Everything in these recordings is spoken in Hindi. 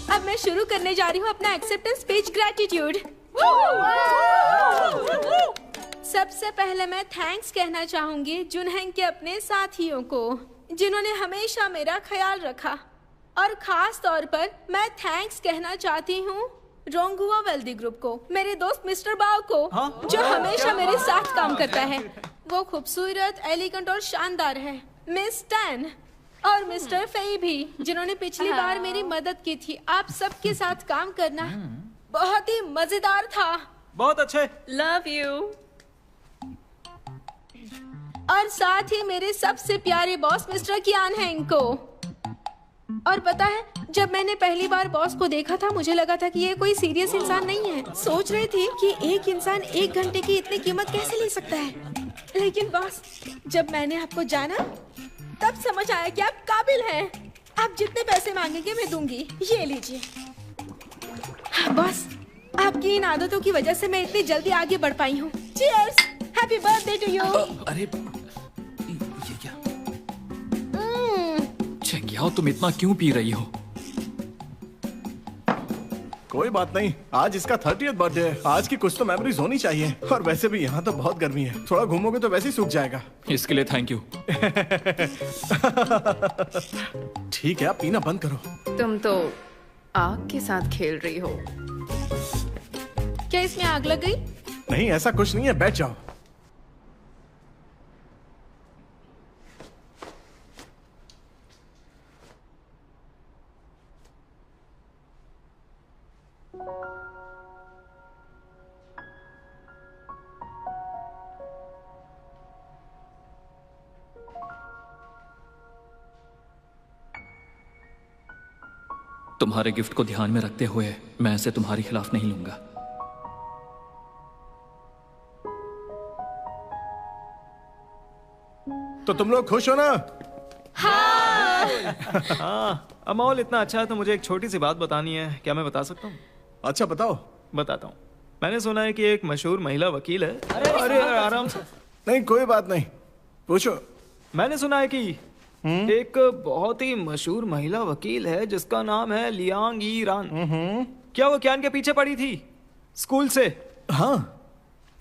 अब मैं शुरू करने जा रही हूँ अपना एक्सेप्टेंस स्पीच ग्रेटिट्यूड। सबसे पहले मैं थैंक्स कहना चाहूंगी जुनहेंग के अपने साथियों को, जिन्होंने हमेशा मेरा ख्याल रखा। और खास तौर पर मैं थैंक्स कहना चाहती हूँ रोंगुआ वेल्दी ग्रुप को, मेरे दोस्त मिस्टर बाव को, जो हमेशा मेरे साथ काम करता है। वो खूबसूरत, एलिगेंट और शानदार है। मिस टैन और मिस्टर फेई भी, जिन्होंने पिछली बार मेरी मदद की थी। आप सबके साथ काम करना बहुत ही मजेदार था। बहुत अच्छे। Love you. और साथ ही मेरे सबसे प्यारे बॉस मिस्टर कियान हेंग को। और पता है, जब मैंने पहली बार बॉस को देखा था, मुझे लगा था कि ये कोई सीरियस इंसान नहीं है। सोच रही थी कि एक इंसान 1 घंटे की इतनी कीमत कैसे ले सकता है। लेकिन बॉस, जब मैंने आपको जाना तब समझ आया कि आप काबिल हैं। आप जितने पैसे मांगेंगे मैं दूंगी। ये लीजिए। बॉस, आपकी इन आदतों की वजह से मैं इतनी जल्दी आगे बढ़ पाई हूँ। Cheers, happy birthday to you. अरे ये क्या? चेंगियाओ, तुम इतना क्यों पी रही हो? कोई बात नहीं, आज इसका 30th बर्थडे है। आज की कुछ तो मेमोरीज होनी चाहिए। और वैसे भी यहाँ तो बहुत गर्मी है, थोड़ा घूमोगे तो वैसे ही सूख जाएगा। इसके लिए थैंक यू। ठीक है, आप पीना बंद करो। तुम तो आग के साथ खेल रही हो। क्या इसमें आग लग गई? नहीं, ऐसा कुछ नहीं है, बैठ जाओ। तुम्हारे गिफ्ट को ध्यान में रखते हुए मैं इसे तुम्हारे खिलाफ नहीं लूंगा। तो तुम लोग खुश हो ना? हाँ, अमोल इतना अच्छा है तो मुझे एक छोटी सी बात बतानी है। क्या मैं बता सकता हूँ? अच्छा, बताओ। बताता हूँ। मैंने सुना है कि एक मशहूर महिला वकील है। अरे आराम से। नहीं, कोई बात नहीं, पूछो। मैंने सुना है कि एक बहुत ही मशहूर महिला वकील है जिसका नाम है लियांग ई रान। क्या वो क्यान के पीछे पड़ी थी स्कूल से? हाँ।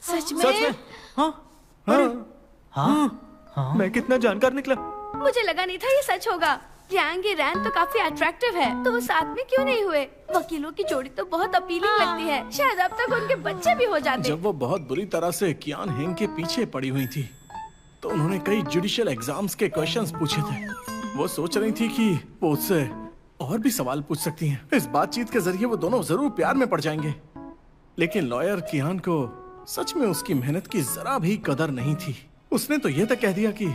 सच में? सच में? हाँ। हाँ। मैं कितना जानकार निकला। मुझे लगा नहीं था ये सच होगा। लियांग रैन तो काफी अट्रैक्टिव है, तो वो साथ में क्यों नहीं हुए? वकीलों की जोड़ी तो बहुत अपीलिंग लगती है। शायद अब तक उनके बच्चे भी हो जाते। जब वो बहुत बुरी तरह से कियान हेंग के पीछे पड़ी हुई थी तो उन्होंने कई जुडिशियल एग्जाम्स के क्वेश्चंस पूछे थे। वो सोच रही थी कि वो उससे और भी सवाल पूछ सकती हैं। इस बातचीत के जरिए वो दोनों जरूर प्यार में पड़ जाएंगे। लेकिन लॉयर कियान को सच में उसकी मेहनत की जरा भी कदर नहीं थी। उसने तो ये तक कह दिया कि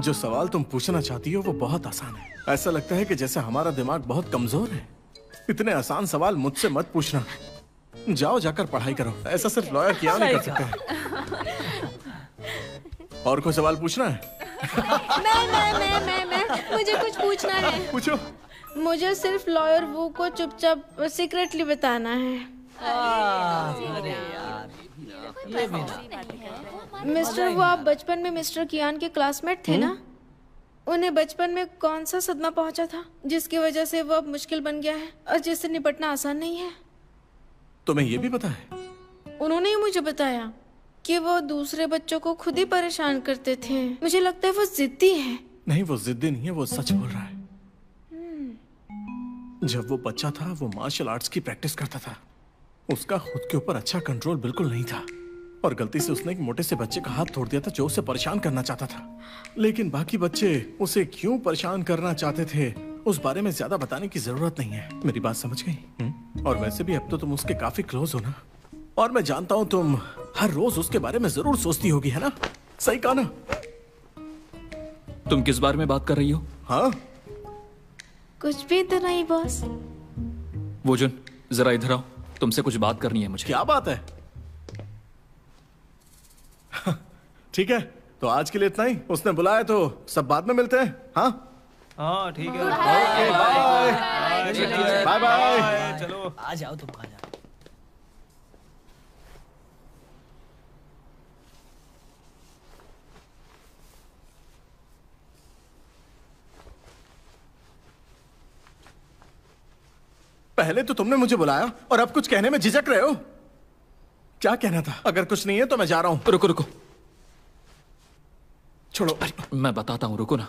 जो सवाल तुम पूछना चाहती हो वो बहुत आसान है। ऐसा लगता है कि जैसे हमारा दिमाग बहुत कमजोर है। इतने आसान सवाल मुझसे मत पूछना। जाओ, जाकर पढ़ाई करो। ऐसा सिर्फ लॉयर कियान नहीं कर सकते हैं। और कोई सवाल पूछना है? मैं मुझे कुछ पूछना है। पूछो। मुझे सिर्फ लॉयर वू को चुपचाप सीक्रेटली बताना है। मिस्टर वो, आप बचपन में मिस्टर कियान के क्लासमेट थे ना? उन्हें बचपन में कौन सा सदमा पहुंचा था जिसकी वजह से वो अब मुश्किल बन गया है और जिससे निपटना आसान नहीं है? तुम्हें ये भी पता है? उन्होंने ही मुझे बताया कि वो दूसरे बच्चों को खुद ही परेशान करते थे। मुझे लगता है वो जिद्दी है। नहीं, वो जिद्दी नहीं है, वो सच बोल रहा है। जब वो बच्चा था वो मार्शल आर्ट्स की प्रैक्टिस करता था। उसका खुद के ऊपर अच्छा कंट्रोल बिल्कुल नहीं था और गलती से उसने एक मोटे से बच्चे का हाथ तोड़ दिया था जो उसे परेशान करना चाहता था। लेकिन बाकी बच्चे उसे क्यों परेशान करना चाहते थे उस बारे में ज्यादा बताने की जरूरत नहीं है। मेरी बात समझ गई? और वैसे भी अब तो तुम उसके काफी क्लोज हो ना, और मैं जानता हूँ तुम हर रोज उसके बारे में जरूर सोचती होगी, है ना? सही कहा ना? तुम किस बारे में बात कर रही हो? हाँ, कुछ भी तो नहीं बॉस। वोजुन, जरा इधर आओ, तुमसे कुछ बात करनी है मुझे। क्या बात है? ठीक है, तो आज के लिए इतना ही। उसने बुलाया तो सब बाद में मिलते हैं। हाँ हाँ, ठीक है। Okay, bye bye bye. चलो आ जाओ, तुम आ जाओ। पहले तो तुमने मुझे बुलाया और अब कुछ कहने में झिझक रहे हो। क्या कहना था? अगर कुछ नहीं है तो मैं जा रहा हूं। रुको रुको, छोड़ो। मैं बताता हूँ, रुको ना।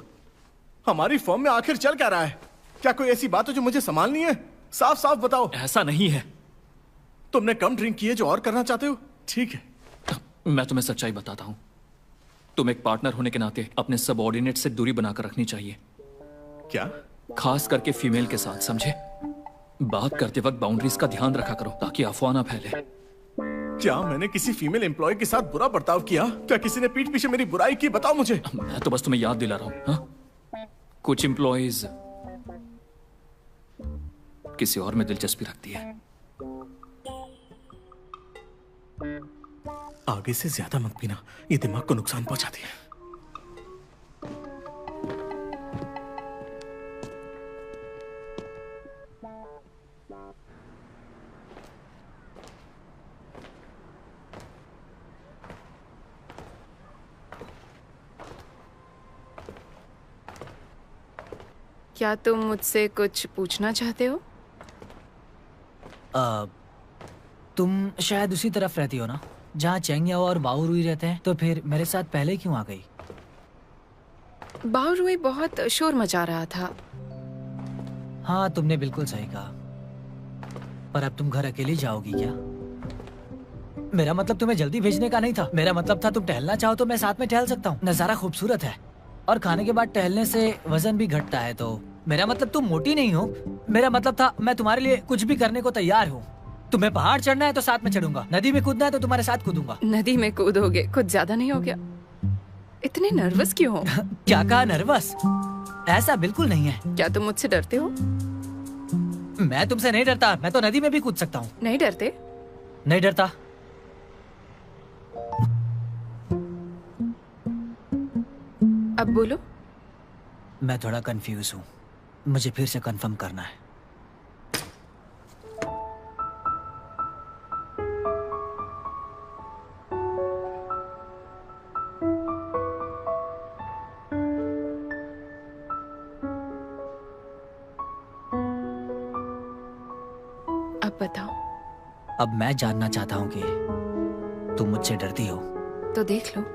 हमारी फर्म में आखिर चल क्या रहा है? क्या कोई ऐसी बात है जो मुझे संभालनी है? साफ साफ बताओ। ऐसा नहीं है। तुमने कम ड्रिंक की है जो और करना चाहते हो, ठीक है। मैं तुम्हें सच्चाई बताता हूँ। तुम एक पार्टनर होने के नाते अपने सबऑर्डिनेट से दूरी बनाकर रखनी चाहिए। क्या? खास करके फीमेल के साथ, समझे? बात करते वक्त बाउंड्रीज का ध्यान रखा करो ताकि अफवाह ना फैले। क्या मैंने किसी फीमेल एम्प्लॉय के साथ बुरा बर्ताव किया? क्या किसी ने पीठ पीछे मेरी बुराई की? बताओ मुझे। मैं तो बस तुम्हें याद दिला रहा हूं। हाँ? कुछ एम्प्लॉयज किसी और में दिलचस्पी रखती है। आगे से ज्यादा मत पीना, ये दिमाग को नुकसान पहुंचाती है। क्या तुम मुझसे कुछ पूछना चाहते हो? तुम शायद उसी तरफ रहती हो ना जहाँ चेंगयाओ और बाओ रुई रहते हैं, तो फिर मेरे साथ पहले क्यों आ गई? बाओ रुई बहुत शोर मचा रहा था। हाँ, तुमने बिल्कुल सही कहा। पर अब तुम घर अकेली जाओगी क्या? मेरा मतलब तुम्हें जल्दी भेजने का नहीं था। मेरा मतलब था तुम टहलना चाहो तो मैं साथ में टहल सकता हूँ। नजारा खूबसूरत है और खाने के बाद टहलने से वजन भी घटता है। तो मेरा मतलब तुम मोटी नहीं हो। मेरा मतलब था मैं तुम्हारे लिए कुछ भी करने को तैयार हूँ। तुम्हें पहाड़ चढ़ना है तो साथ में चढ़ूंगा, नदी में कूदना है तो तुम्हारे साथ कूदूंगा। नदी में कूदोगे? कुछ ज्यादा नहीं हो गया? इतने नर्वस क्यों हो? क्या कहा नर्वस? ऐसा बिल्कुल नहीं है। क्या तुम मुझसे डरते हो? मैं तुमसे नहीं डरता। मैं तो नदी में भी कूद सकता हूँ। नहीं डरते? नहीं डरता। अब बोलो। मैं थोड़ा कंफ्यूज हूँ, मुझे फिर से कंफर्म करना है। अब बताओ। अब मैं जानना चाहता हूँ कि तुम मुझसे डरती हो। तो देख लो।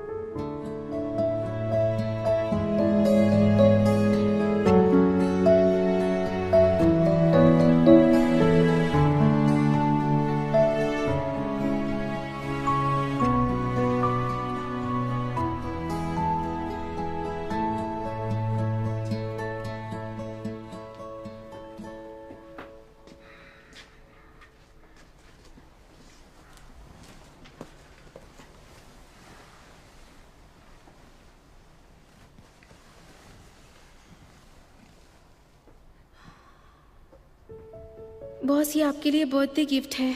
बॉस, ये आपके लिए बर्थडे गिफ्ट है।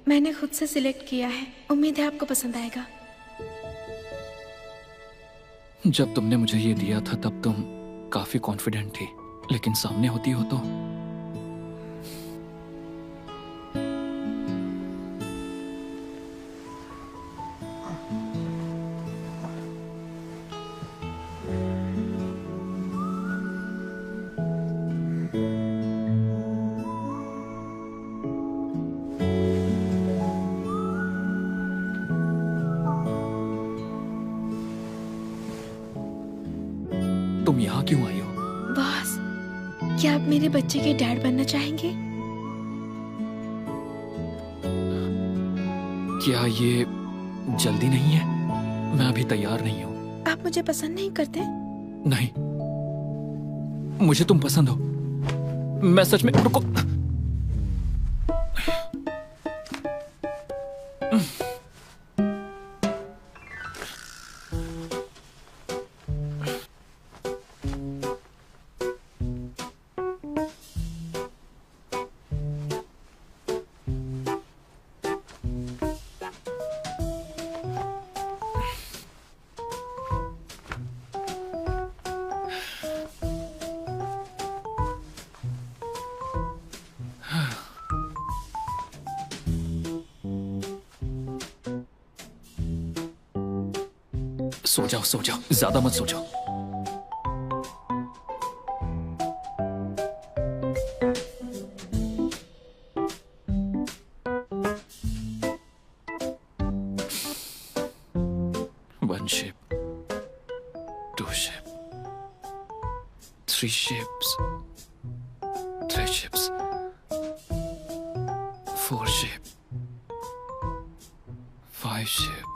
मैंने खुद से सिलेक्ट किया है। उम्मीद है आपको पसंद आएगा। जब तुमने मुझे ये दिया था तब तुम काफी कॉन्फिडेंट थी, लेकिन सामने होती हो तो तुम यहाँ क्यों आई हो? बॉस, क्या आप मेरे बच्चे के डैड बनना चाहेंगे? क्या ये जल्दी नहीं है? मैं अभी तैयार नहीं हूँ। आप मुझे पसंद नहीं करते? नहीं, मुझे तुम पसंद हो। मैं सच में। रुको। सो जाओ, ज्यादा मत सो जाओ। 1 ship, 2 ship, 3 ships, 3 ships, 4 ship, 5 ship.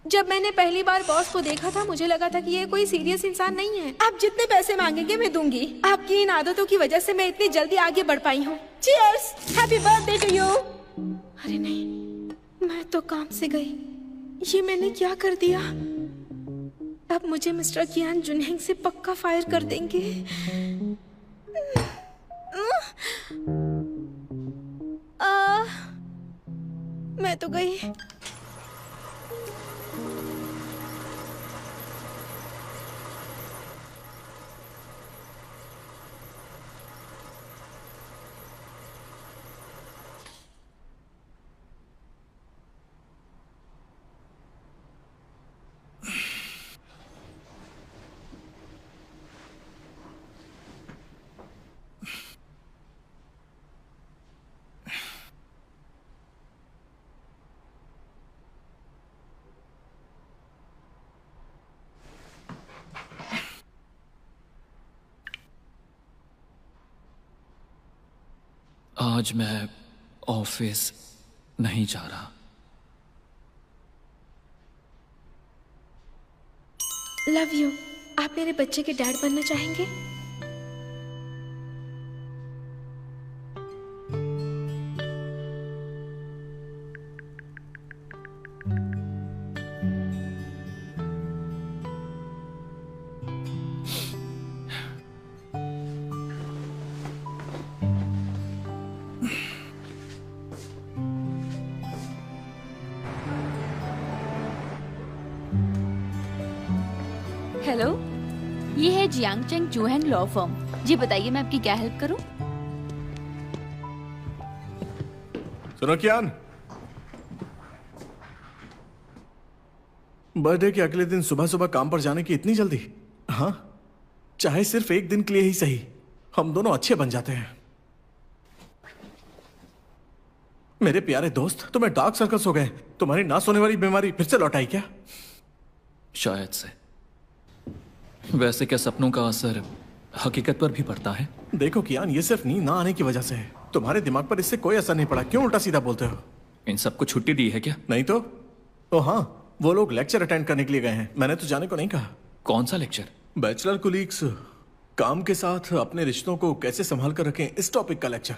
जब मैंने पहली बार बॉस को देखा था मुझे लगा था कि ये कोई सीरियस इंसान नहीं है। आप जितने पैसे मांगेंगे मैं दूंगी। आपकी इन आदतों की वजह से मैं इतनी जल्दी आगे बढ़ पाई हूँ। Cheers, happy birthday to you. अरे नहीं, मैं तो काम से गई। ये मैंने क्या कर दिया? अब मुझे मिस्टर कियान जुनहेंग से पक्का फायर कर देंगे। मैं तो गई। आज मैं ऑफिस नहीं जा रहा। Love you. आप मेरे बच्चे के डैड बनना चाहेंगे? हेलो, ये है जियांगचेंग जूहेंग लॉ फर्म। जी बताइए मैं आपकी क्या हेल्प करूं? सुनो कियान, बर्थडे के अगले दिन सुबह सुबह काम पर जाने की इतनी जल्दी? हाँ, चाहे सिर्फ एक दिन के लिए ही सही, हम दोनों अच्छे बन जाते हैं। मेरे प्यारे दोस्त, तुम्हें डार्क सर्कल्स हो गए। तुम्हारी ना सोने वाली बीमारी फिर से लौट आई क्या? शायद से। वैसे क्या सपनों का असर हकीकत पर भी पड़ता है? देखो कियान, ये सिर्फ नींद ना आने की वजह से है। तुम्हारे दिमाग पर इससे कोई असर नहीं पड़ा। क्यों उल्टा सीधा बोलते हो? इन सबको छुट्टी दी है क्या? नहीं तो। ओ हाँ, वो लोग लेक्चर अटेंड करने के लिए गए हैं। मैंने तो जाने को नहीं कहा। कौन सा लेक्चर? बैचलर कुलीग्स काम के साथ अपने रिश्तों को कैसे संभाल कर रखें, इस टॉपिक का लेक्चर।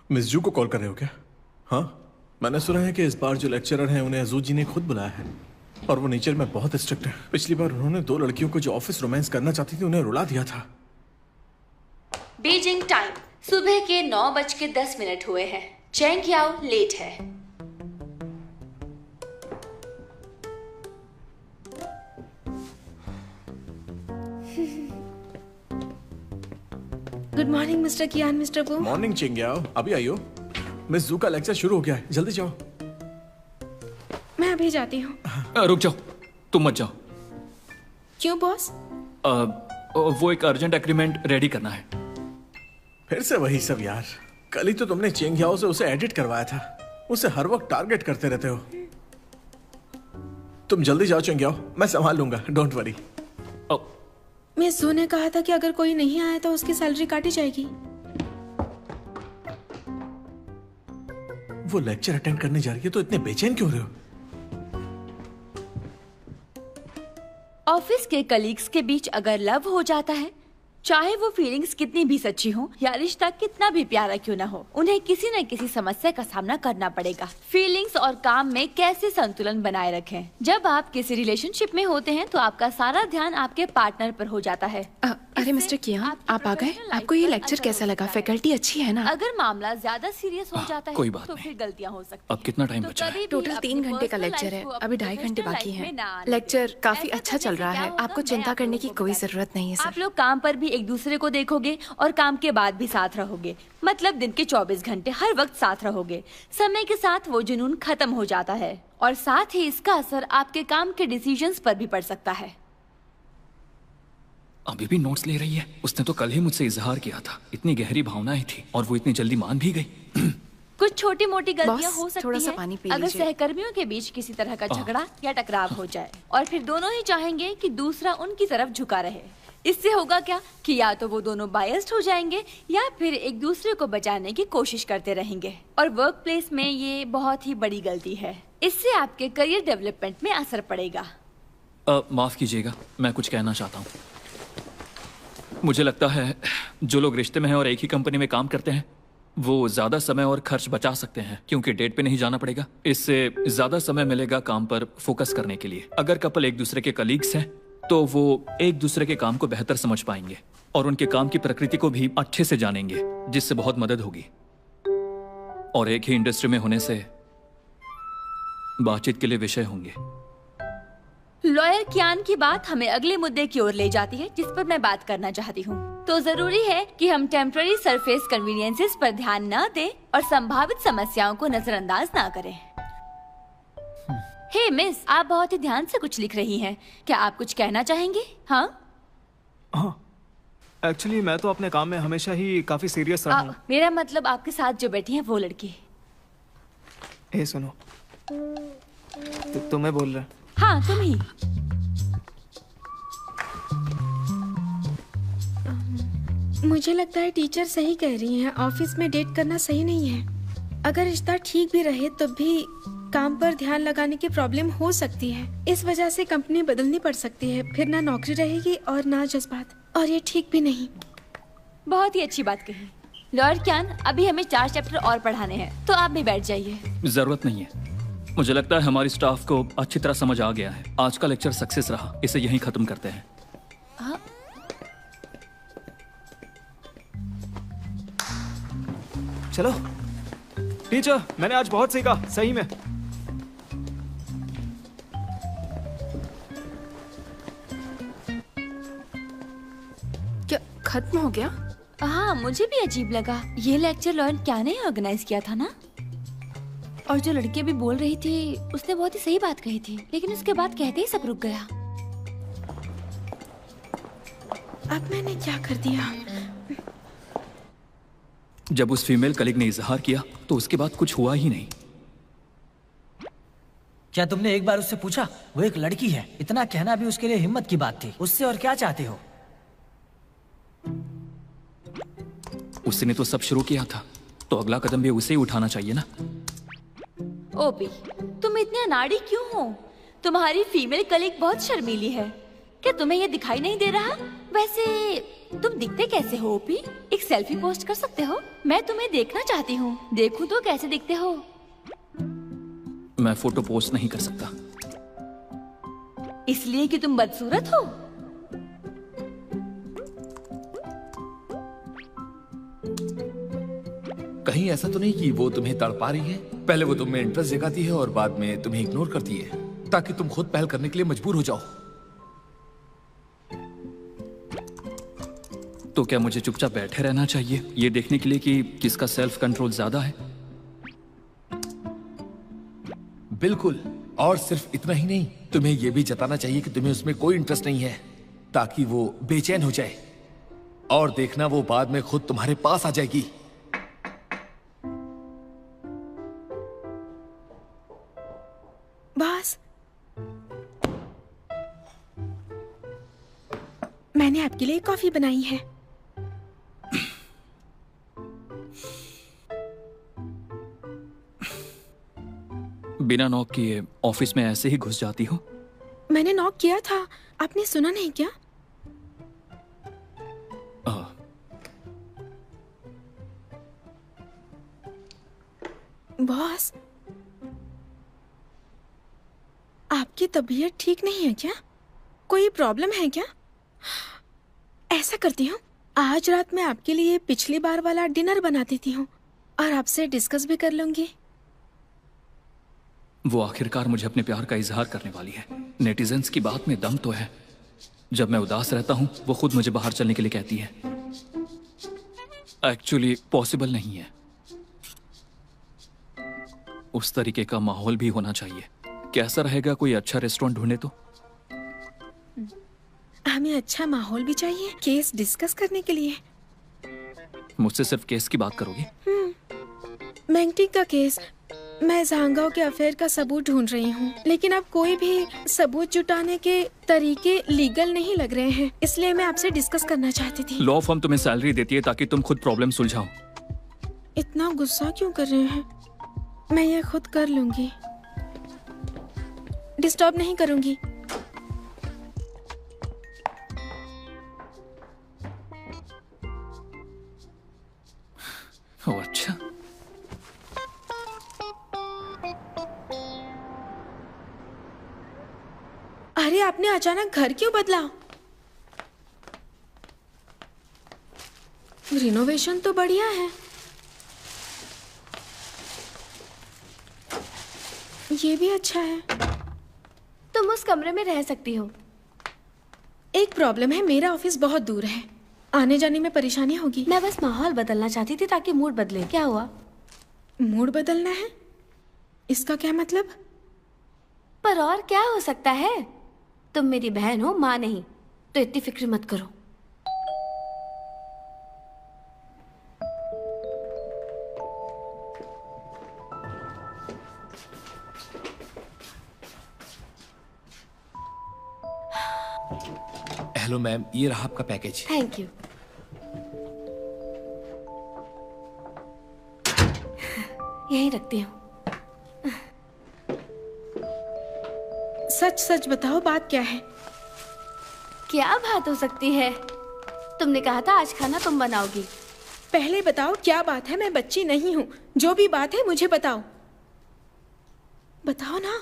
मिस जू को कॉल कर रहे हो क्या? हाँ, मैंने सुना है कि इस बार जो लेक्चरर हैं उन्हें अजू जी ने खुद बुलाया है और वो नेचर में बहुत स्ट्रिक्ट है। पिछली बार उन्होंने 2 लड़कियों को जो ऑफिस रोमांस करना चाहती थी उन्हें रुला दिया था। बीजिंग टाइम सुबह के 9:10 हुए हैं। चेंग याओ लेट है। गुड मॉर्निंग मिस्टर कियान, मिस्टर वू। मॉर्निंग चेंग याओ, अभी आइयो। मिस जू का लेक्चर शुरू हो गया है, जल्दी जाओ। मैं अभी जाती हूँ। रुक जाओ, तुम मत जाओ। क्यों बॉस? वो एक अर्जेंट एग्रीमेंट रेडी करना है। फिर से वही सब यार। कल ही तो तुमने चेंग याओ से उसे एडिट करवाया था। उसे हर वक्त टारगेट करते रहते हो। तुम जल्दी जाओ चेंग याओ, मैं संभाल लूंगा, डोंट वरी। मिस जू ने कहा था कि अगर कोई नहीं आया तो उसकी सैलरी काटी जाएगी। वो लेक्चर अटेंड करने जा रही है तो इतने बेचैन क्यों रहे हो? ऑफिस के कलीग्स के बीच अगर लव हो जाता है चाहे वो फीलिंग्स कितनी भी सच्ची हो या रिश्ता कितना भी प्यारा क्यों ना हो, उन्हें किसी न किसी समस्या का सामना करना पड़ेगा। फीलिंग्स और काम में कैसे संतुलन बनाए रखें। जब आप किसी रिलेशनशिप में होते हैं तो आपका सारा ध्यान आपके पार्टनर पर हो जाता है। अरे मिस्टर कियान, आप आ गए? आपको ये लेक्चर कैसा लगा? फैकल्टी अच्छी है ना? अगर मामला ज्यादा सीरियस हो जाता है कोई बात तो नहीं। फिर गलतियां हो सकती अब कितना टाइम बचा है? टोटल 3 घंटे का लेक्चर है, अभी 2.5 घंटे बाकी हैं। लेक्चर काफी अच्छा चल रहा है, आपको चिंता करने की कोई जरूरत नहीं है आप सर। लोग काम पर भी एक दूसरे को देखोगे और काम के बाद भी साथ रहोगे, मतलब दिन के 24 घंटे हर वक्त साथ रहोगे। समय के साथ वो जुनून खत्म हो जाता है और साथ ही इसका असर आपके काम के डिसीजंस पर भी पड़ सकता है। अभी भी नोट्स ले रही है? उसने तो कल ही मुझसे इजहार किया था, इतनी गहरी भावनाएं थी और वो इतनी जल्दी मान भी गई। कुछ छोटी मोटी गलतियां बॉस, हो सकती थोड़ा सा हैं पानी पी अगर लीजिए। सहकर्मियों के बीच किसी तरह का झगड़ा या टकराव हो जाए और फिर दोनों ही चाहेंगे कि दूसरा उनकी तरफ झुका रहे। इससे होगा क्या कि या तो वो दोनों बायस्ड हो जाएंगे या फिर एक दूसरे को बचाने की कोशिश करते रहेंगे और वर्क प्लेस में ये बहुत ही बड़ी गलती है। इससे आपके करियर डेवलपमेंट में असर पड़ेगा। माफ कीजिएगा, मैं कुछ कहना चाहता हूँ। मुझे लगता है जो लोग रिश्ते में हैं और एक ही कंपनी में काम करते हैं वो ज्यादा समय और खर्च बचा सकते हैं, क्योंकि डेट पे नहीं जाना पड़ेगा। इससे ज्यादा समय मिलेगा काम पर फोकस करने के लिए। अगर कपल एक दूसरे के कलीग्स हैं तो वो एक दूसरे के काम को बेहतर समझ पाएंगे और उनके काम की प्रकृति को भी अच्छे से जानेंगे, जिससे बहुत मदद होगी। और एक ही इंडस्ट्री में होने से बातचीत के लिए विषय होंगे। लॉयर कियान की बात हमें अगले मुद्दे की ओर ले जाती है जिस पर मैं बात करना चाहती हूँ। तो जरूरी है कि हम टेम्पररी सरफेस कन्वीनियंसेस पर ध्यान न दें और संभावित समस्याओं को नजरअंदाज ना करें। हे मिस, आप बहुत ही ध्यान से कुछ लिख रही हैं। क्या आप कुछ कहना चाहेंगे? हाँ, एक्चुअली मैं तो अपने काम में हमेशा ही काफी सीरियस रहा हूँ। मेरा मतलब आपके साथ जो बैठी है वो लड़की। ए सुनो, तुम्हें बोल रहा है। हाँ, तुम ही। मुझे लगता है टीचर सही कह रही हैं। ऑफिस में डेट करना सही नहीं है। अगर रिश्ता ठीक भी रहे तब भी काम पर ध्यान लगाने की प्रॉब्लम हो सकती है। इस वजह से कंपनी बदलनी पड़ सकती है, फिर ना नौकरी रहेगी और ना जज्बात, और ये ठीक भी नहीं। बहुत ही अच्छी बात कही। लॉयर कियान, अभी हमें 4 चैप्टर और पढ़ाने हैं, तो आप भी बैठ जाइए। जरूरत नहीं है, मुझे लगता है हमारी स्टाफ को अच्छी तरह समझ आ गया है। आज का लेक्चर सक्सेस रहा, इसे यहीं खत्म करते हैं। हाँ? चलो टीचर, मैंने आज बहुत सीखा सही में। क्या खत्म हो गया? हाँ, मुझे भी अजीब लगा। ये लेक्चर लॉयर कियान ने ऑर्गेनाइज किया था ना? और जो लड़की भी बोल रही थी उसने बहुत ही सही बात कही थी, लेकिन उसके बाद कहते ही सब रुक गया। अब मैंने क्या कर दिया? जब उस फीमेल कलीग ने इजहार किया तो उसके बाद कुछ हुआ ही नहीं। क्या तुमने एक बार उससे पूछा? वो एक लड़की है, इतना कहना भी उसके लिए हिम्मत की बात थी। उससे और क्या चाहते हो? उसने तो सब शुरू किया था, तो अगला कदम भी उसे ही उठाना चाहिए ना। ओपी, तुम इतने अनाड़ी क्यों हो? तुम्हारी फीमेल कलीग बहुत शर्मीली है। क्या तुम्हें ये दिखाई नहीं दे रहा? वैसे तुम दिखते कैसे हो ओपी? एक सेल्फी पोस्ट कर सकते हो? मैं तुम्हें देखना चाहती हूँ। देखूं तो कैसे दिखते हो? मैं फोटो पोस्ट नहीं कर सकता। इसलिए कि तुम बदसूरत हो? कहीं ऐसा तो नहीं कि वो तुम्हें तड़पा रही है? पहले वो तुम्हें इंटरेस्ट जगाती है और बाद में तुम्हें इग्नोर करती है ताकि तुम खुद पहल करने के लिए मजबूर हो जाओ। तो क्या मुझे चुपचाप बैठे रहना चाहिए ये देखने के लिए कि किसका सेल्फ कंट्रोल ज्यादा है? बिल्कुल, और सिर्फ इतना ही नहीं, तुम्हें यह भी जताना चाहिए कि तुम्हें उसमें कोई इंटरेस्ट नहीं है ताकि वो बेचैन हो जाए, और देखना वो बाद में खुद तुम्हारे पास आ जाएगी। बॉस, मैंने आपके लिए कॉफी बनाई है। बिना नॉक किए ऑफिस में ऐसे ही घुस जाती हो? मैंने नॉक किया था, आपने सुना नहीं क्या? बॉस, आपकी तबीयत ठीक नहीं है क्या? कोई प्रॉब्लम है क्या? ऐसा करती हूँ, आज रात मैं आपके लिए पिछली बार वाला डिनर बना देती हूँ और आपसे डिस्कस भी कर लूंगी। वो आखिरकार मुझे अपने प्यार का इजहार करने वाली है। नेटिजन्स की बात में दम तो है। जब मैं उदास रहता हूँ वो खुद मुझे बाहर चलने के लिए कहती है। एक्चुअली पॉसिबल नहीं है। उस तरीके का माहौल भी होना चाहिए। कैसा रहेगा, कोई अच्छा रेस्टोरेंट ढूंढे तो? हमें अच्छा माहौल भी चाहिए केस डिस्कस करने के लिए। मुझसे सिर्फ केस की बात करोगी? मैंगटिंग का केस। मैं झांगाओ के अफेयर का सबूत ढूंढ रही हूँ, लेकिन अब कोई भी सबूत जुटाने के तरीके लीगल नहीं लग रहे हैं, इसलिए मैं आपसे डिस्कस करना चाहती थी। लॉ फर्म तुम्हें सैलरी देती है ताकि तुम खुद प्रॉब्लम सुलझाओ। इतना गुस्सा क्यों कर रहे हैं? मैं ये खुद कर लूंगी, डिस्टर्ब नहीं करूंगी। ओह अच्छा। अरे आपने अचानक घर क्यों बदला? रिनोवेशन तो बढ़िया है। ये भी अच्छा है। तुम उस कमरे में रह सकती हो। एक प्रॉब्लम है, मेरा ऑफिस बहुत दूर है, आने जाने में परेशानी होगी। मैं बस माहौल बदलना चाहती थी ताकि मूड बदले। क्या हुआ? मूड बदलना है? इसका क्या मतलब? पर और क्या हो सकता है? तुम मेरी बहन हो, माँ नहीं, तो इतनी फिक्र मत करो। हेलो मैम, ये रहा आपका पैकेज। Thank you. यहीं रखती हूँ। सच सच बताओ, बात क्या है? क्या बात हो सकती है? तुमने कहा था आज खाना तुम बनाओगी। पहले बताओ क्या बात है। मैं बच्ची नहीं हूँ, जो भी बात है मुझे बताओ। बताओ ना।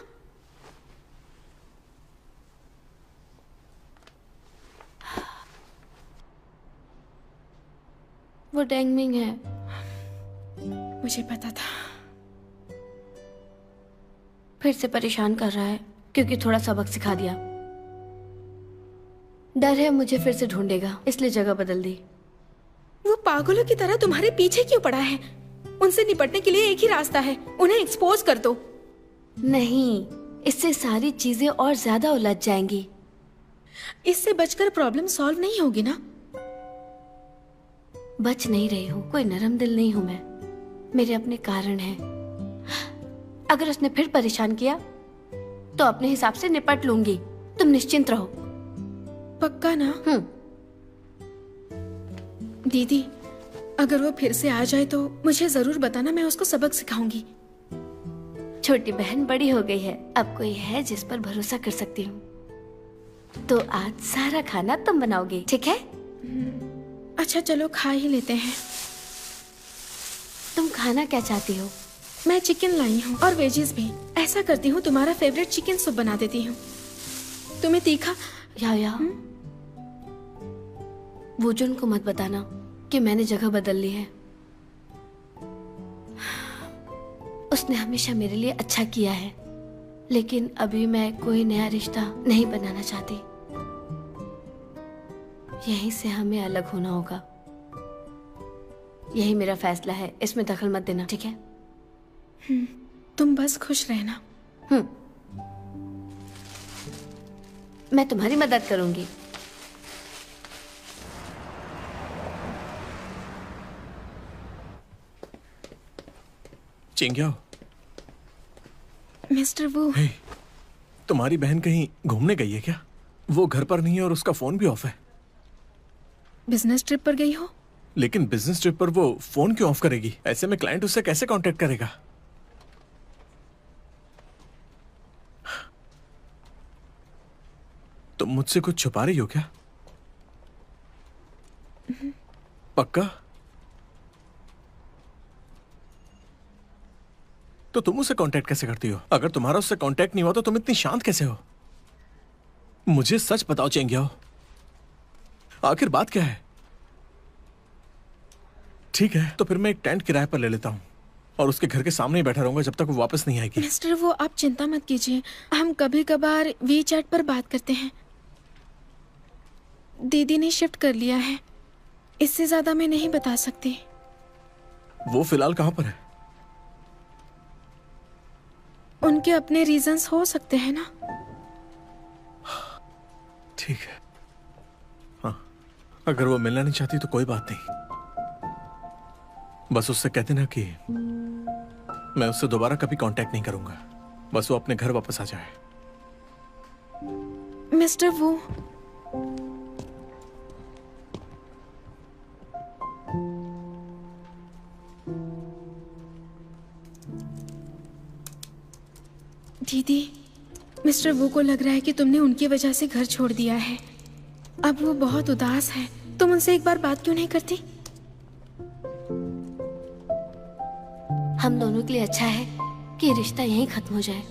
वो डेंगमिंग है। मुझे पता था। फिर से परेशान कर रहा है क्योंकि थोड़ा सबक सिखा दिया। डर है मुझे फिर से ढूंढेगा, इसलिए जगह बदल दी। वो पागलों की तरह तुम्हारे पीछे क्यों पड़ा है? उनसे निपटने के लिए एक ही रास्ता है, उन्हें एक्सपोज कर दो। नहीं, इससे सारी चीजें और ज्यादा उलझ जाएंगी। इससे बचकर प्रॉब्लम सॉल्व नहीं होगी ना? बच नहीं रही हूँ, कोई नरम दिल नहीं हूँ मैं। मेरे अपने कारण हैं। अगर उसने फिर परेशान किया तो अपने हिसाब से निपट लूंगी। तुम निश्चिंत रहो। पक्का ना? दीदी, अगर वो फिर से आ जाए तो मुझे जरूर बताना, मैं उसको सबक सिखाऊंगी। छोटी बहन बड़ी हो गई है, अब कोई है जिस पर भरोसा कर सकती हूँ। तो आज सारा खाना तुम बनाओगी, ठीक है? अच्छा चलो खा ही लेते हैं। तुम खाना क्या चाहती हो? मैं चिकन लाई हूँ और वेजीज भी। ऐसा करती हूँ, तुम्हारा फेवरेट चिकन सूप बना देती हूँ। तुम्हें तीखा? या वो जो उनको मत बताना कि मैंने जगह बदल ली है। उसने हमेशा मेरे लिए अच्छा किया है, लेकिन अभी मैं कोई नया रिश्ता नहीं बनाना चाहती। यहीं से हमें अलग होना होगा। यही मेरा फैसला है, इसमें दखल मत देना, ठीक है? तुम बस खुश रहना। मैं तुम्हारी मदद करूंगी। चिंग्याओ, मिस्टर वू। तुम्हारी बहन कहीं घूमने गई है क्या? वो घर पर नहीं है और उसका फोन भी ऑफ है। बिजनेस ट्रिप पर गई हो? लेकिन बिजनेस ट्रिप पर वो फोन क्यों ऑफ करेगी? ऐसे में क्लाइंट उससे कैसे कांटेक्ट करेगा? तुम मुझसे कुछ छुपा रही हो क्या? पक्का? तो तुम उससे कांटेक्ट कैसे करती हो? अगर तुम्हारा उससे कांटेक्ट नहीं हुआ तो तुम इतनी शांत कैसे हो? मुझे सच बताओ चेंगियाओ, आखिर बात क्या है? ठीक है, तो फिर मैं एक टेंट किराए पर ले लेता हूँ और उसके घर के सामने ही बैठा रहूंगा जब तक वो वापस नहीं आएगी। मिस्टर वो आप चिंता मत कीजिए, हम कभी कभार वीचैट पर बात करते हैं। दीदी ने शिफ्ट कर लिया है, इससे ज्यादा मैं नहीं बता सकती। वो फिलहाल कहाँ पर है? उनके अपने रीजंस हो सकते हैं ना। ठीक है, हाँ, अगर वो मिलना नहीं चाहती तो कोई बात नहीं। बस उससे कहते ना कि मैं उससे दोबारा कभी कांटेक्ट नहीं करूंगा, बस वो अपने घर वापस आ जाए। मिस्टर वो दीदी, मिस्टर वो को लग रहा है कि तुमने उनकी वजह से घर छोड़ दिया है। अब वो बहुत उदास है। तुम उनसे एक बार बात क्यों नहीं करती? हम दोनों के लिए अच्छा है कि रिश्ता यहीं खत्म हो जाए।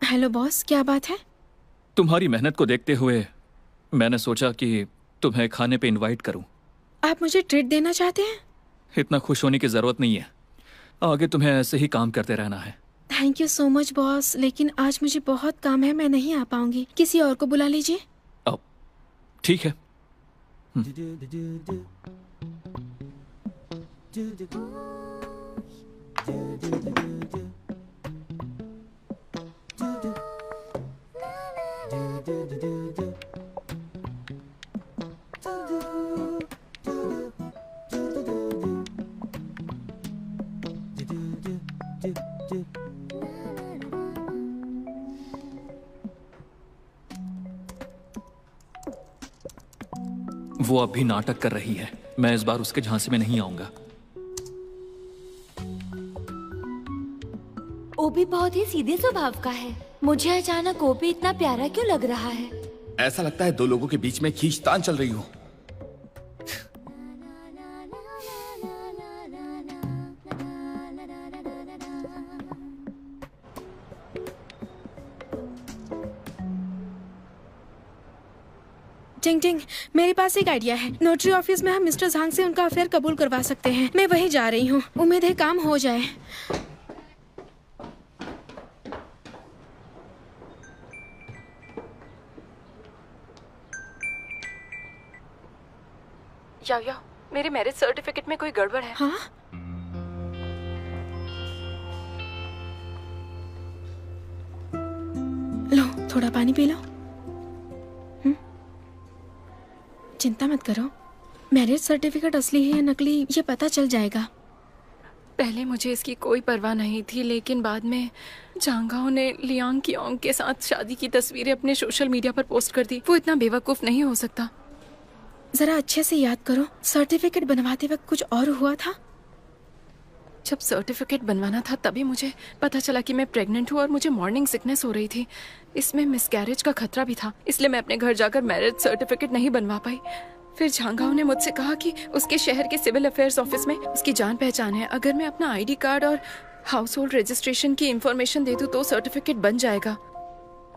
हेलो बॉस, क्या बात है? तुम्हारी मेहनत को देखते हुए मैंने सोचा कि तुम्हें खाने पे इनवाइट करूं। आप मुझे ट्रीट देना चाहते हैं? इतना खुश होने की जरूरत नहीं है, आगे तुम्हें ऐसे ही काम करते रहना है। Thank you so much boss, लेकिन आज मुझे बहुत काम है, मैं नहीं आ पाऊंगी। किसी और को बुला लीजिए। ठीक है। वो अब भी नाटक कर रही है। मैं इस बार उसके झांसे में नहीं आऊंगा। ओबी बहुत ही सीधे स्वभाव का है। मुझे अचानक ओबी इतना प्यारा क्यों लग रहा है? ऐसा लगता है दो लोगों के बीच में खींचतान चल रही हो। टिंग टिंग, मेरे पास एक आइडिया है। नोटरी ऑफिस में हम मिस्टर झांग से उनका अफेयर कबूल करवा सकते हैं। मैं वहीं जा रही हूँ, उम्मीद है काम हो जाए। याओ, मेरे मैरिज सर्टिफिकेट में कोई गड़बड़ है। हाँ? लो, थोड़ा पानी पी लो। चिंता मत करो, मैरिज सर्टिफिकेट असली है या नकली ये पता चल जाएगा। पहले मुझे इसकी कोई परवाह नहीं थी, लेकिन बाद में झांगाओ ने लियांग कियांग के साथ शादी की तस्वीरें अपने सोशल मीडिया पर पोस्ट कर दी। वो इतना बेवकूफ नहीं हो सकता। जरा अच्छे से याद करो, सर्टिफिकेट बनवाते वक्त कुछ और हुआ था? जब सर्टिफिकेट बनवाना था तभी मुझे पता चला कि मैं प्रेग्नेंट हूँ और मुझे मॉर्निंग सिकनेस हो रही थी। इसमें मिसकैरेज का खतरा भी था, इसलिए मैं अपने घर जाकर मैरिज सर्टिफिकेट नहीं बनवा पाई। फिर झांगाओ ने मुझसे कहा कि उसके शहर के सिविल अफेयर्स ऑफिस में उसकी जान पहचान है। अगर मैं अपना आईडी कार्ड और हाउस होल्ड रजिस्ट्रेशन की इंफॉर्मेशन दे दूँ तो सर्टिफिकेट बन जाएगा।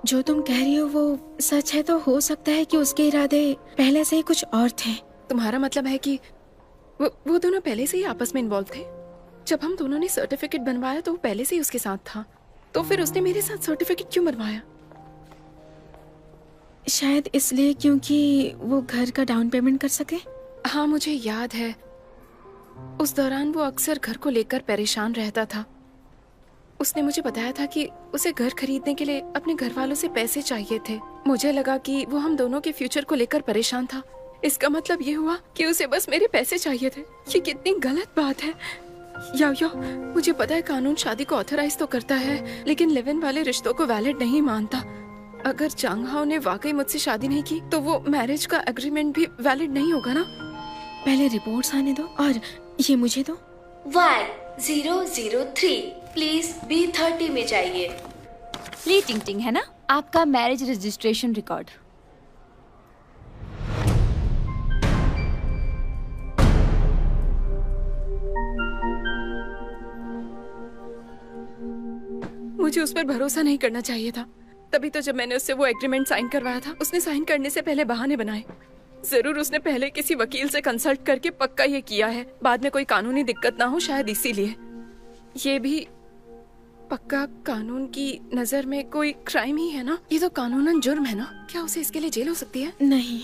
जो तुम कह रही हो वो सच है तो हो सकता है कि उसके इरादे पहले से ही कुछ और थे। तुम्हारा मतलब है कि वो दोनों पहले से ही आपस में इन्वॉल्व थे? जब हम दोनों ने सर्टिफिकेट बनवाया तो वो पहले से ही उसके साथ था, तो फिर उसने मेरे साथ सर्टिफिकेट क्यों बनवाया? शायद इसलिए क्योंकि वो घर का डाउन पेमेंट कर सके। हाँ, मुझे याद है उस दौरान वो अक्सर घर को लेकर परेशान रहता था। उसने मुझे बताया था कि उसे घर खरीदने के लिए अपने घर वालों से पैसे चाहिए थे। मुझे लगा कि वो हम दोनों के फ्यूचर को लेकर परेशान था। इसका मतलब ये हुआ कि उसे बस मेरे पैसे चाहिए थे। ये कितनी गलत बात है। याओ, मुझे पता है कानून शादी को ऑथराइज तो करता है, लेकिन लिव इन वाले रिश्तों को वैलिड नहीं मानता। अगर झांगाओ ने वाकई मुझसे शादी नहीं की तो वो मैरिज का एग्रीमेंट भी वैलिड नहीं होगा ना? पहले रिपोर्ट्स आने दो और ये मुझे दो। वाई 003 प्लीज B30 में जाइए। ली टिंग टिंग है ना, आपका मैरिज रजिस्ट्रेशन रिकॉर्ड। मुझे उस पर भरोसा नहीं करना चाहिए था। तभी तो जब मैंने उससे वो एग्रीमेंट साइन करवाया था, उसने साइन करने से पहले बहाने बनाए। जरूर उसने पहले किसी वकील से कंसल्ट करके पक्का ये किया है, बाद में कोई कानूनी दिक्कत ना हो, शायद इसीलिए। ये भी पक्का कानून की नजर में कोई क्राइम ही है ना? ये तो कानूनन जुर्म है ना? क्या उसे इसके लिए जेल हो सकती है? नहीं,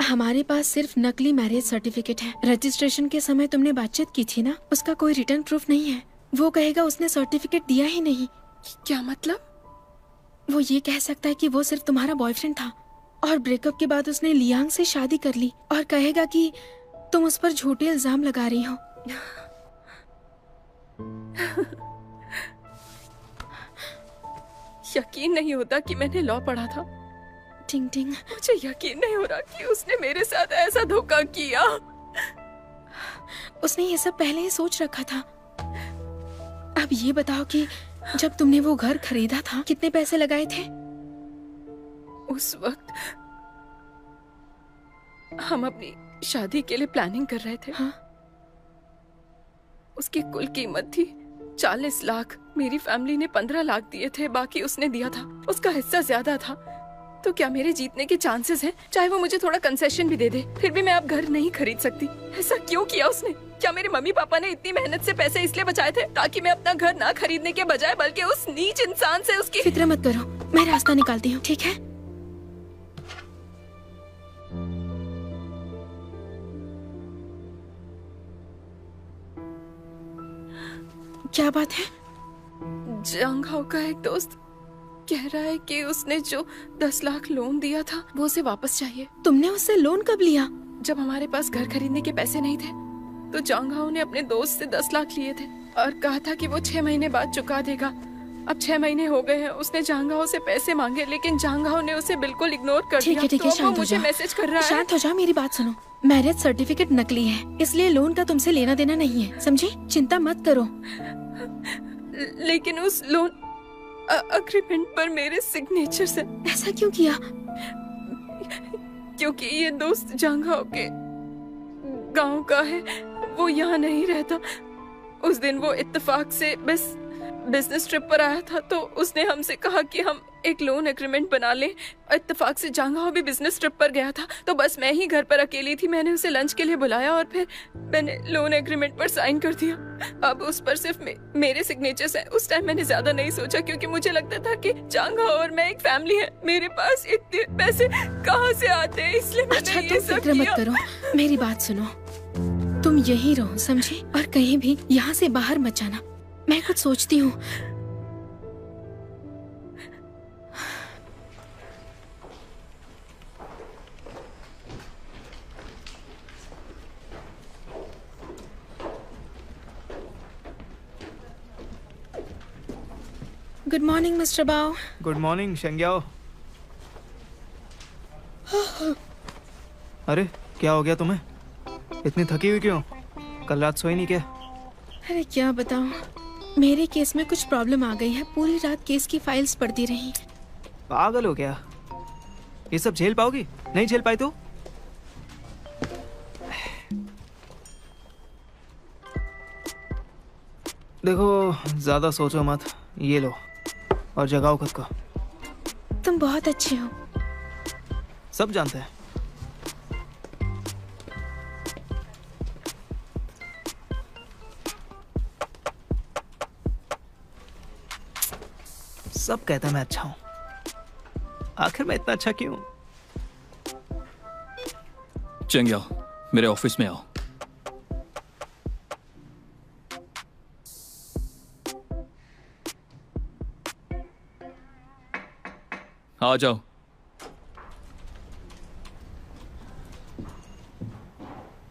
हमारे पास सिर्फ नकली मैरिज सर्टिफिकेट है। रजिस्ट्रेशन के समय तुमने बातचीत की थी ना, उसका कोई रिटर्न प्रूफ नहीं है। वो कहेगा उसने सर्टिफिकेट दिया ही नहीं। क्या मतलब? वो ये कह सकता है कि वो सिर्फ तुम्हारा बॉयफ्रेंड था और ब्रेकअप के बाद उसने लियांग से शादी कर ली, और कहेगा कि तुम उस पर झूठे इल्जाम लगा रही हो। यकीन नहीं होता कि मैंने लॉ पढ़ा था। टिंग टिंग, मुझे यकीन नहीं हो रहा कि उसने मेरे साथ ऐसा धोखा किया। उसने ये सब पहले ही सोच रखा था। अब ये बताओ कि जब तुमने वो घर खरीदा था कितने पैसे लगाए थे? उस वक्त हम अपनी शादी के लिए प्लानिंग कर रहे थे। हाँ? उसकी कुल कीमत थी 40 लाख। मेरी फैमिली ने 15 लाख दिए थे, बाकी उसने दिया था। उसका हिस्सा ज्यादा था। तो क्या मेरे जीतने के चांसेस हैं? चाहे वो मुझे थोड़ा कंसेशन भी दे दे, फिर भी मैं अब घर नहीं खरीद सकती। ऐसा क्यों किया उसने? क्या मेरे मम्मी पापा ने इतनी मेहनत से पैसे इसलिए बचाए थे ताकि मैं अपना घर ना खरीदने के बजाय बल्कि उस नीच इंसान से उसकी... फिक्र मत करो, मैं रास्ता निकालती हूँ, ठीक है? क्या बात है? जांगहाओ का एक दोस्त कह रहा है कि उसने जो 10 लाख लोन दिया था वो उसे वापस चाहिए। तुमने उससे लोन कब लिया? जब हमारे पास घर खरीदने के पैसे नहीं थे तो जांगहाओ ने अपने दोस्त से 10 लाख लिए थे और कहा था कि वो 6 महीने बाद चुका देगा। अब 6 महीने हो गए हैं। उसने जांगहाओ से पैसे मांगे, लेकिन जांगहाओ ने उसे बिल्कुल इग्नोर कर दिया। ठीक है, तो शांत हो मुझे जाओ। मैसेज कर रहा है। शांत हो जाओ, मेरी बात सुनो। मैरिज सर्टिफिकेट नकली है, इसलिए लोन का तुमसे लेना देना नहीं है, समझी? चिंता मत करो। लेकिन उस लोन अग्रीमेंट पर मेरे सिग्नेचर से... ऐसा क्यों किया? क्योंकि ये दोस्त जांगहाओ के गांव का है, वो यहाँ नहीं रहता। उस दिन वो इत्तेफाक से बस बिजनेस ट्रिप पर आया था, तो उसने हमसे कहा कि हम एक लोन एग्रीमेंट बना लें। इत्तेफाक से जांगहाओ भी बिजनेस ट्रिप पर गया था, तो बस मैं ही घर पर अकेली थी। मैंने उसे लंच के लिए बुलाया और फिर मैंने लोन एग्रीमेंट पर साइन कर दिया। अब उस पर सिर्फ मेरे सिग्नेचर्स हैं। उस टाइम मैंने ज्यादा नहीं सोचा, क्योंकि मुझे लगता था कि जांगहाओ और मैं एक फैमिली है, मेरे पास इतने पैसे कहाँ से आते हैं, इसलिए अच्छा, मैंने ये तुम सब फिक्र मत किया। करो, मेरी बात सुनो। तुम यहीं रहो, समझे? और कहीं भी यहाँ से बाहर मत जाना। मैं कुछ सोचती हूँ। Good morning mister Bao. Good morning Shengyao. अरे क्या हो गया तुम्हें? इतनी थकी हुई क्यों? कल रात सोई नहीं क्या? अरे क्या बताऊं, मेरे केस में कुछ प्रॉब्लम आ गई है। पूरी रात केस की फाइल्स पढ़ती रही। पागल हो क्या? ये सब झेल पाओगी? नहीं झेल पाई तो? देखो, ज्यादा सोचो मत। ये लो और जगाओ खुद को। तुम बहुत अच्छे हो। सब जानते हैं। सब कहते हैं मैं अच्छा हूं, आखिर मैं इतना अच्छा क्यों? चेंग्याओ, मेरे ऑफिस में आओ। आ जाओ।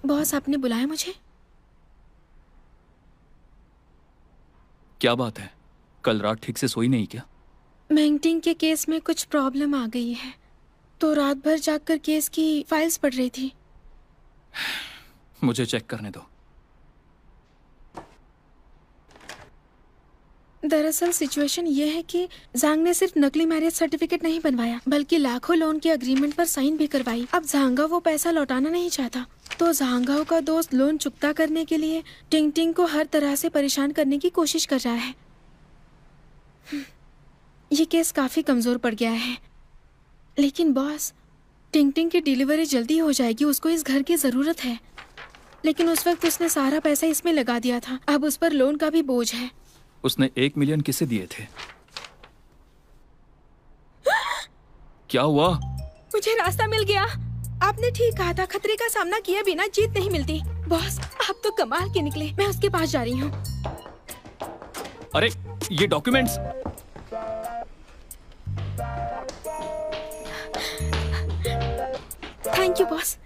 बॉस, आपने बुलाया मुझे? क्या बात है? कल रात ठीक से सोई नहीं क्या? मेंगटिंग के केस में कुछ प्रॉब्लम आ गई है, तो रात भर जागकर केस की फाइल्स पढ़ रही थी। मुझे चेक करने दो। दरअसल सिचुएशन ये है कि जांग ने सिर्फ नकली मैरिज सर्टिफिकेट नहीं बनवाया बल्कि लाखों लोन के अग्रीमेंट पर साइन भी करवाई। अब झांगा वो पैसा लौटाना नहीं चाहता, तो झांगाओ का दोस्त लोन चुकता करने के लिए टिंग टिंग को हर तरह से परेशान करने की कोशिश कर रहा है। ये केस काफी कमजोर पड़ गया है। लेकिन बॉस, टिंग टिंग की डिलीवरी जल्दी हो जाएगी, उसको इस घर की जरूरत है। लेकिन उस वक्त उसने सारा पैसा इसमें लगा दिया था, अब उस पर लोन का भी बोझ है। उसने 1 मिलियन किसे दिए थे? क्या हुआ? मुझे रास्ता मिल गया। आपने ठीक कहा था, खतरे का सामना किए बिना जीत नहीं मिलती। बॉस, आप तो कमाल के निकले। मैं उसके पास जा रही हूँ। अरे ये documents. Thank you boss.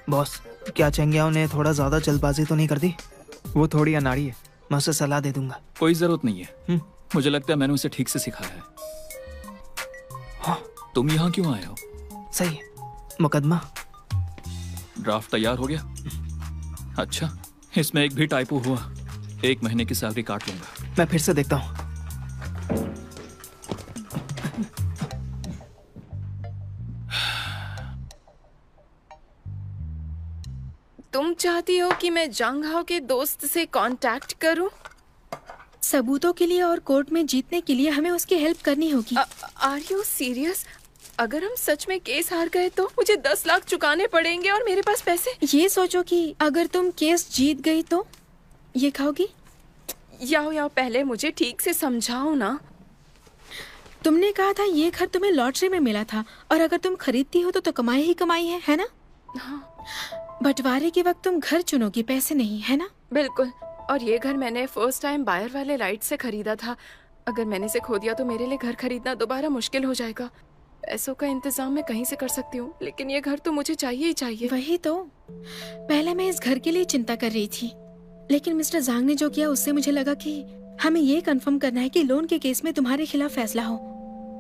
Boss, क्या चेंगियाओ ने थोड़ा ज्यादा जल्दबाजी तो नहीं कर दी? वो थोड़ी अनाड़ी है, मैं उसे सलाह दे दूंगा। कोई जरूरत नहीं है। मुझे लगता है मैंने उसे ठीक से सिखाया है। हाँ। तुम यहाँ क्यों आए हो? सही है, मुकदमा। ड्राफ्ट तैयार हो गया? अच्छा, इसमें एक भी टाइपो हुआ 1 महीने की सैलरी काट लूंगा। मैं फिर से देखता हूँ। तुम चाहती हो कि मैं जांग हाओ के दोस्त से कांटेक्ट करूं? सबूतों के लिए और कोर्ट में जीतने के लिए हमें उसकी हेल्प करनी होगी। Are you serious? अगर हम सच में केस हार गए तो मुझे 10 लाख चुकाने पड़ेंगे और मेरे पास पैसे। ये सोचो कि अगर तुम केस जीत गई तो ये खाओगी? याओ पहले मुझे ठीक से समझाओ ना। तुमने कहा था ये घर तुम्हें लॉटरी में मिला था और अगर तुम खरीदती हो तो कमाई ही कमाई है ना? हाँ। बंटवारे के वक्त तुम घर चुनोगी, पैसे नहीं, है ना? बिल्कुल। और ये घर मैंने फर्स्ट टाइम बायर वाले राइट से खरीदा था। अगर मैंने इसे खो दिया तो मेरे लिए घर खरीदना दोबारा मुश्किल हो जाएगा। पैसों का इंतजाम मैं कहीं से कर सकती हूँ, लेकिन ये घर तो मुझे चाहिए ही चाहिए। वही तो, पहले मैं इस घर के लिए चिंता कर रही थी, लेकिन मिस्टर जांग ने जो किया उससे मुझे लगा कि हमें ये कंफर्म करना है कि लोन के केस में तुम्हारे खिलाफ फैसला हो।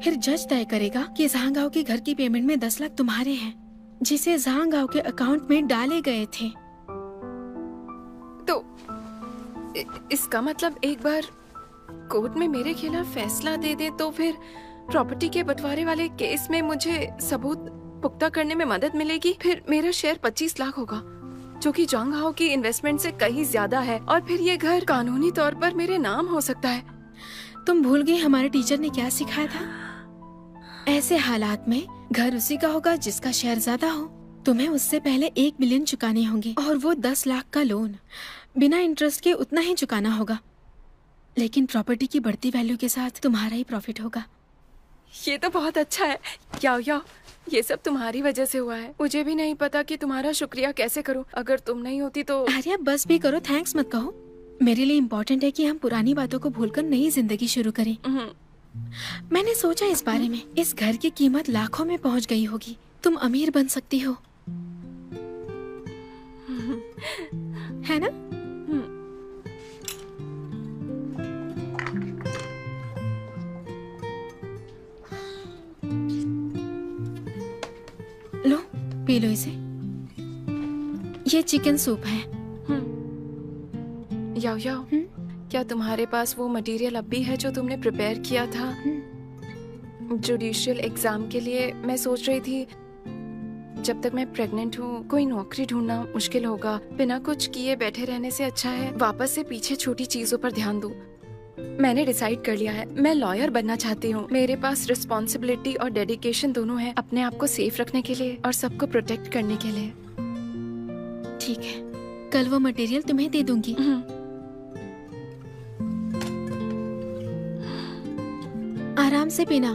फिर जज तय करेगा कि झांग हाओ के घर की पेमेंट में 10 लाख तुम्हारे हैं, जिसे झांग हाओ के अकाउंट में डाले गए थे। तो इसका मतलब एक बार कोर्ट में मेरे खिलाफ फैसला दे दे तो फिर प्रॉपर्टी के बंटवारे वाले केस में मुझे सबूत पुख्ता करने में मदद मिलेगी। फिर मेरा शेयर 25 लाख होगा, जो कि जांग हाओ की इन्वेस्टमेंट से कहीं ज्यादा है, और फिर ये घर कानूनी तौर पर मेरे नाम हो सकता है। तुम भूल गई हमारे टीचर ने क्या सिखाया था? ऐसे हालात में घर उसी का होगा जिसका शेयर ज्यादा हो। तुम्हें उससे पहले 1 मिलियन चुकाने होंगे और वो 10 लाख का लोन बिना इंटरेस्ट के उतना ही चुकाना होगा। लेकिन प्रॉपर्टी की बढ़ती वैल्यू के साथ तुम्हारा ही प्रॉफिट होगा। ये तो बहुत अच्छा है। याओ ये सब तुम्हारी वजह से हुआ है। मुझे भी नहीं पता कि तुम्हारा शुक्रिया कैसे करूं। अगर तुम नहीं होती तो। आर्या बस भी करो, थैंक्स मत कहो। मेरे लिए इम्पोर्टेंट है कि हम पुरानी बातों को भूलकर नई जिंदगी शुरू करें। मैंने सोचा इस बारे में, इस घर की कीमत लाखों में पहुंच गई होगी। तुम अमीर बन सकती हो, है ना? लो पी लो इसे। ये चिकन सूप है। याओ क्या तुम्हारे पास वो मटेरियल अब भी है जो तुमने प्रिपेयर किया था जुडिशियल एग्जाम के लिए? मैं सोच रही थी जब तक मैं प्रेग्नेंट हूँ कोई नौकरी ढूंढना मुश्किल होगा। बिना कुछ किए बैठे रहने से अच्छा है वापस से पीछे छोटी चीजों पर ध्यान दूं। मैंने डिसाइड कर लिया है, मैं लॉयर बनना चाहती हूँ। मेरे पास रिस्पॉन्सिबिलिटी और डेडिकेशन दोनों है, अपने आप को सेफ रखने के लिए और सबको प्रोटेक्ट करने के लिए। ठीक है, कल वो मटेरियल तुम्हें दे दूंगी। आराम से पीना।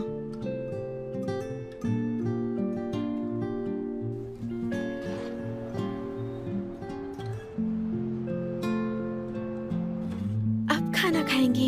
अब खाना खाएंगे।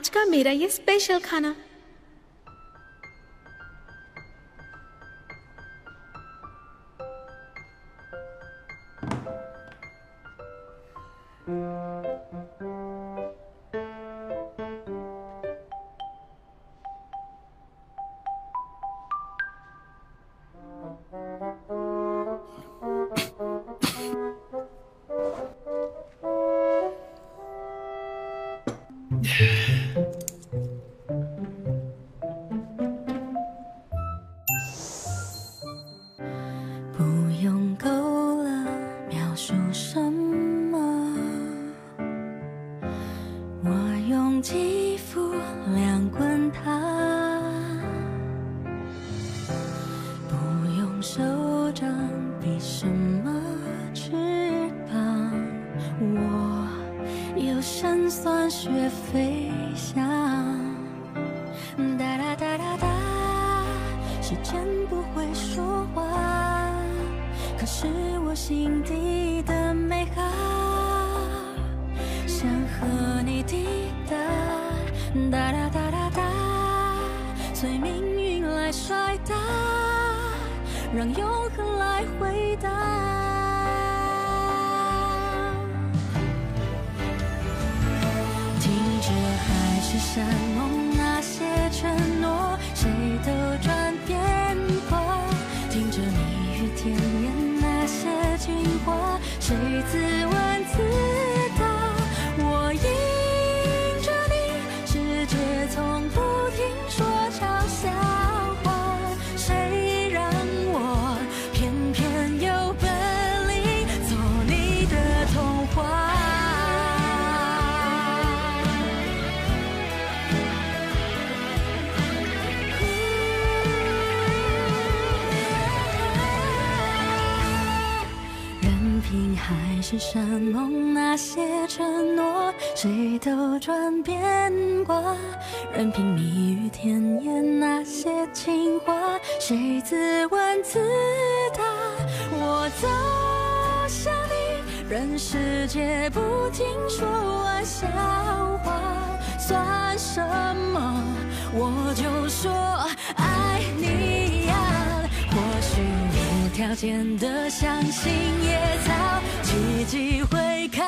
आज का मेरा ये स्पेशल खाना।是山盟那些承诺，谁都转变过。任凭蜜语甜言那些情话，谁自问自答。我走向你，任世界不停说玩笑话，算什么？我就说爱你呀。或许无条件的相信野草，奇迹会开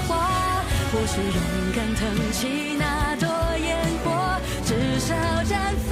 花。或许勇敢腾起那朵烟火，至少绽放。